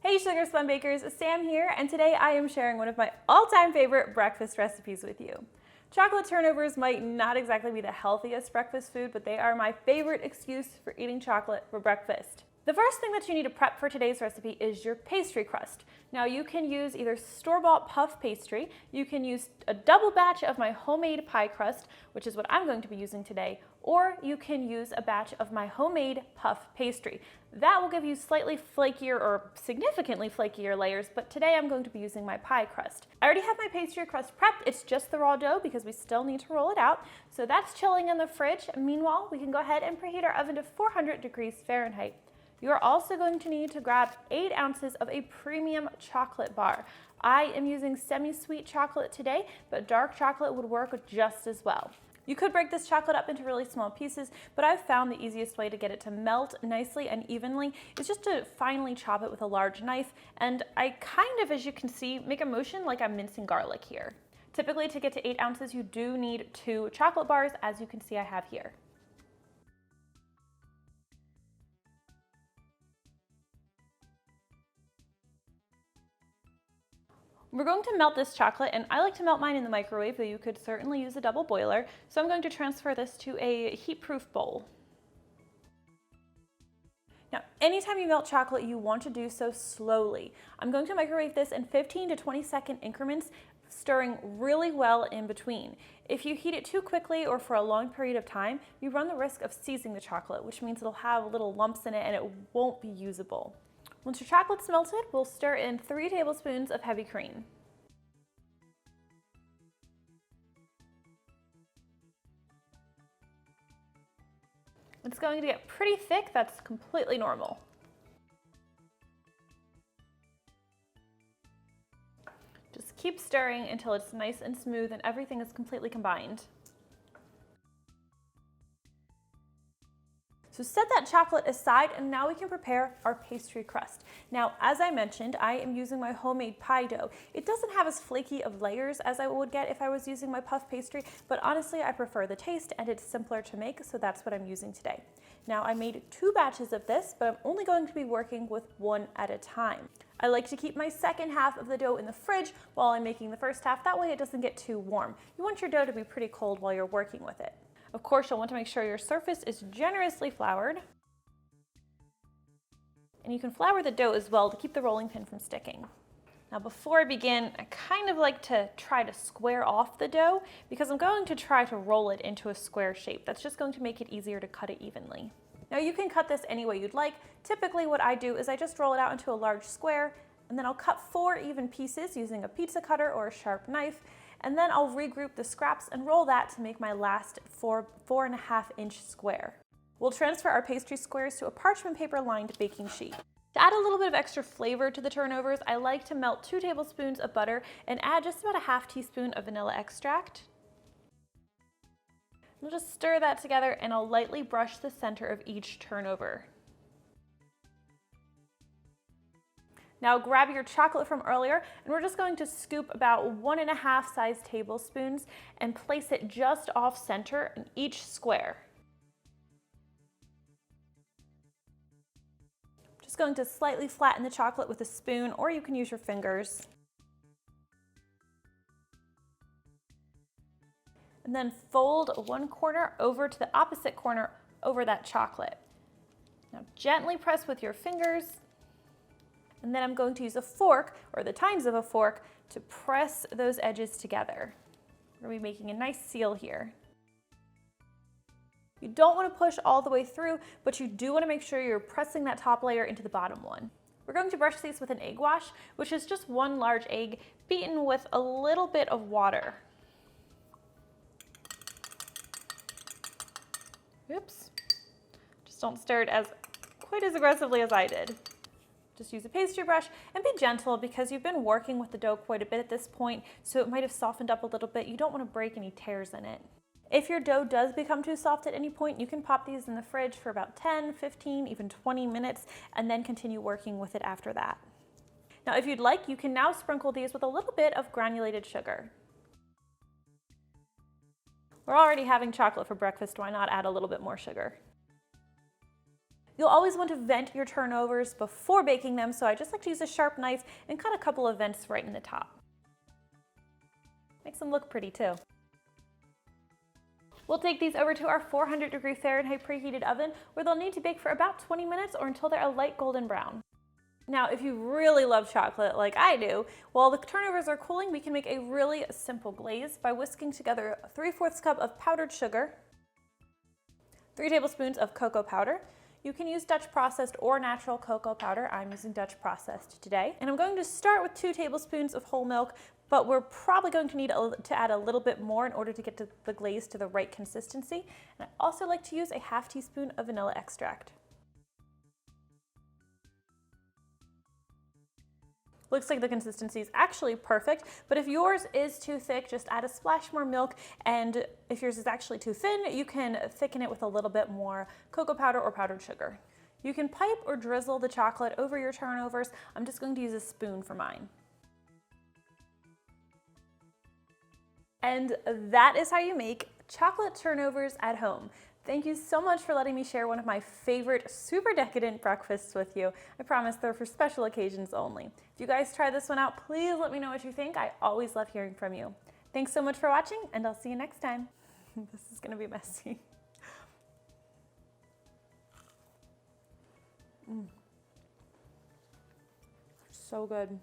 Hey Sugar Spun Bakers, Sam here, and today I am sharing one of my all-time favorite breakfast recipes with you. Chocolate turnovers might not exactly be the healthiest breakfast food, but they are my favorite excuse for eating chocolate for breakfast. The first thing that you need to prep for today's recipe is your pastry crust. Now you can use either store-bought puff pastry, you can use a double batch of my homemade pie crust, which is what I'm going to be using today, or you can use a batch of my homemade puff pastry. That will give you slightly flakier or significantly flakier layers, but today I'm going to be using my pie crust. I already have my pastry crust prepped, it's just the raw dough because we still need to roll it out. So that's chilling in the fridge. Meanwhile, we can go ahead and preheat our oven to 400 degrees Fahrenheit. You are also going to need to grab 8 ounces of a premium chocolate bar. I am using semi-sweet chocolate today, but dark chocolate would work just as well. You could break this chocolate up into really small pieces, but I've found the easiest way to get it to melt nicely and evenly is just to finely chop it with a large knife, and I kind of, as you can see, make a motion like I'm mincing garlic here. Typically, to get to 8 ounces, you do need 2 chocolate bars, as you can see I have here. We're going to melt this chocolate, and I like to melt mine in the microwave, but you could certainly use a double boiler. So I'm going to transfer this to a heat-proof bowl. Now, anytime you melt chocolate, you want to do so slowly. I'm going to microwave this in 15 to 20-second increments, stirring really well in between. If you heat it too quickly or for a long period of time, you run the risk of seizing the chocolate, which means it'll have little lumps in it and it won't be usable. Once your chocolate's melted, we'll stir in 3 tablespoons of heavy cream. It's going to get pretty thick, that's completely normal. Just keep stirring until it's nice and smooth and everything is completely combined. So set that chocolate aside, and now we can prepare our pastry crust. Now, as I mentioned, I am using my homemade pie dough. It doesn't have as flaky of layers as I would get if I was using my puff pastry, but honestly, I prefer the taste and it's simpler to make, so that's what I'm using today. Now, I made 2 batches of this, but I'm only going to be working with 1 at a time. I like to keep my second half of the dough in the fridge while I'm making the first half. That way it doesn't get too warm. You want your dough to be pretty cold while you're working with it. Of course, you'll want to make sure your surface is generously floured. And you can flour the dough as well to keep the rolling pin from sticking. Now, before I begin, I kind of like to try to square off the dough because I'm going to try to roll it into a square shape. That's just going to make it easier to cut it evenly. Now, you can cut this any way you'd like. Typically, what I do is I just roll it out into a large square, and then I'll cut 4 even pieces using a pizza cutter or a sharp knife. And then I'll regroup the scraps and roll that to make my last 4.5-inch square. We'll transfer our pastry squares to a parchment-paper-lined baking sheet. To add a little bit of extra flavor to the turnovers, I like to melt 2 tablespoons of butter and add just about a half teaspoon of vanilla extract. I'll just stir that together and I'll lightly brush the center of each turnover. Now grab your chocolate from earlier, and we're just going to scoop about 1.5 size tablespoons and place it just off center in each square. Just going to slightly flatten the chocolate with a spoon, or you can use your fingers. And then fold one corner over to the opposite corner over that chocolate. Now gently press with your fingers. And then I'm going to use a fork, or the tines of a fork, to press those edges together. We're going to be making a nice seal here. You don't want to push all the way through, but you do want to make sure you're pressing that top layer into the bottom one. We're going to brush these with an egg wash, which is just 1 large egg beaten with a little bit of water. Oops. Just don't stir it quite as aggressively as I did. Just use a pastry brush and be gentle because you've been working with the dough quite a bit at this point, so it might have softened up a little bit. You don't want to break any tears in it. If your dough does become too soft at any point, you can pop these in the fridge for about 10, 15, even 20 minutes, and then continue working with it after that. Now, if you'd like, you can now sprinkle these with a little bit of granulated sugar. We're already having chocolate for breakfast, why not add a little bit more sugar? You'll always want to vent your turnovers before baking them, so I just like to use a sharp knife and cut a couple of vents right in the top. Makes them look pretty too. We'll take these over to our 400-degree Fahrenheit preheated oven, where they'll need to bake for about 20 minutes or until they're a light golden brown. Now, if you really love chocolate like I do, while the turnovers are cooling, we can make a really simple glaze by whisking together a 3/4 cup of powdered sugar, 3 tablespoons of cocoa powder. You can use Dutch processed or natural cocoa powder. I'm using Dutch processed today. And I'm going to start with 2 tablespoons of whole milk, but we're probably going to need to add a little bit more in order to get the glaze to the right consistency. And I also like to use a 1/2 teaspoon of vanilla extract. Looks like the consistency is actually perfect, but if yours is too thick, just add a splash more milk, and if yours is actually too thin, you can thicken it with a little bit more cocoa powder or powdered sugar. You can pipe or drizzle the chocolate over your turnovers. I'm just going to use a spoon for mine. And that is how you make chocolate turnovers at home. Thank you so much for letting me share one of my favorite super decadent breakfasts with you. I promise they're for special occasions only. If you guys try this one out, please let me know what you think. I always love hearing from you. Thanks so much for watching, and I'll see you next time. This is gonna be messy. So good.